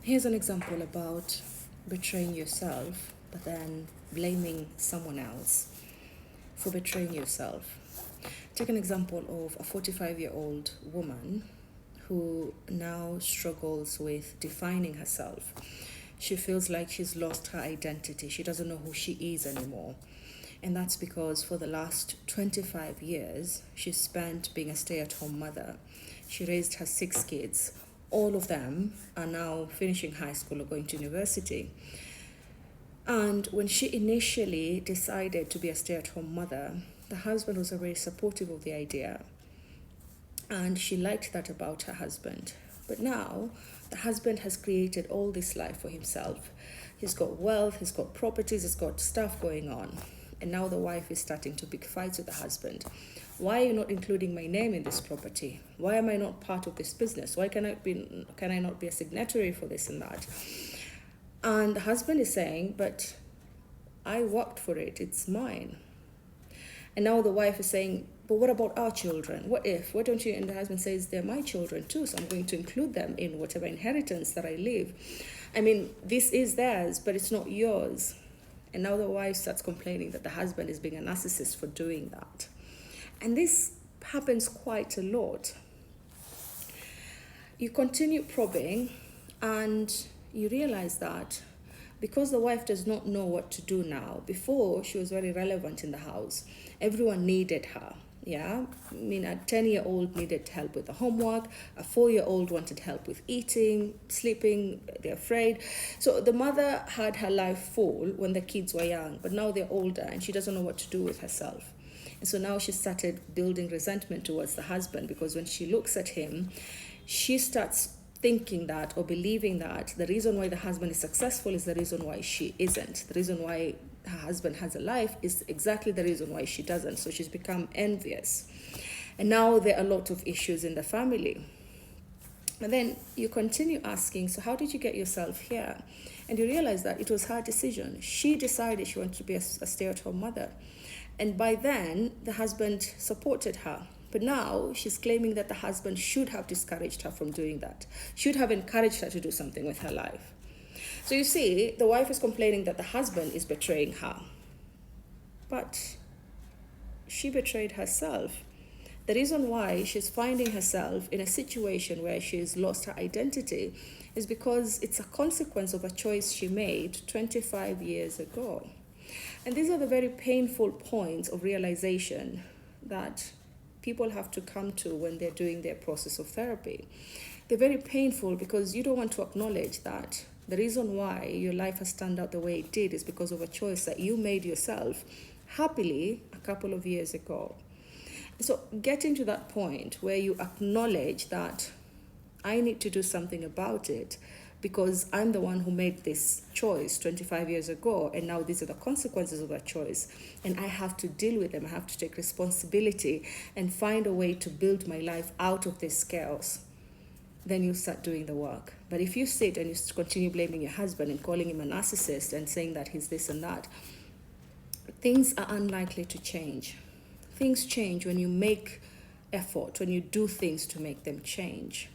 Here's an example about betraying yourself, but then blaming someone else for betraying yourself. Take an example of a 45-year-old woman who now struggles with defining herself. She feels like she's lost her identity. She doesn't know who she is anymore. And that's because for the last 25 years, she spent being a stay-at-home mother. She raised her 6 kids. All of them are now finishing high school or going to university. And when she initially decided to be a stay-at-home mother, the husband was very supportive of the idea. And she liked that about her husband. But now, the husband has created all this life for himself. He's got wealth, he's got properties, he's got stuff going on. And now the wife is starting to pick fights with the husband. Why are you not including my name in this property? Why am I not part of this business? Why can I not be a signatory for this and that? And the husband is saying, but I worked for it, it's mine. And now the wife is saying, but what about our children? What if? Why don't you? And the husband says, they're my children too, so I'm going to include them in whatever inheritance that I leave. I mean, this is theirs, but it's not yours. And now the wife starts complaining that the husband is being a narcissist for doing that. And this happens quite a lot. You continue probing and you realize that because the wife does not know what to do now, before she was very relevant in the house, everyone needed her. Yeah, I mean, a 10-year-old needed help with the homework, a 4-year-old wanted help with eating, sleeping, they're afraid. So the mother had her life full when the kids were young, but now they're older and she doesn't know what to do with herself. And so now she started building resentment towards the husband, because when she looks at him, she starts thinking that or believing that the reason why the husband is successful is the reason why she isn't. The reason why her husband has a life is exactly the reason why she doesn't. So she's become envious. And now there are a lot of issues in the family. And then you continue asking, so how did you get yourself here? And you realize that it was her decision. She decided she wanted to be a stay-at-home mother. And by then, the husband supported her. But now she's claiming that the husband should have discouraged her from doing that, should have encouraged her to do something with her life. So you see, the wife is complaining that the husband is betraying her. But she betrayed herself. The reason why she's finding herself in a situation where she's lost her identity is because it's a consequence of a choice she made 25 years ago. And these are the very painful points of realization that people have to come to when they're doing their process of therapy. They're very painful because you don't want to acknowledge that the reason why your life has turned out the way it did is because of a choice that you made yourself happily a couple of years ago. So getting to that point where you acknowledge that I need to do something about it because I'm the one who made this choice 25 years ago, and now these are the consequences of that choice, and I have to deal with them. I have to take responsibility and find a way to build my life out of this chaos. Then you start doing the work. But if you sit and you continue blaming your husband and calling him a narcissist and saying that he's this and that, things are unlikely to change. Things change when you make effort, when you do things to make them change.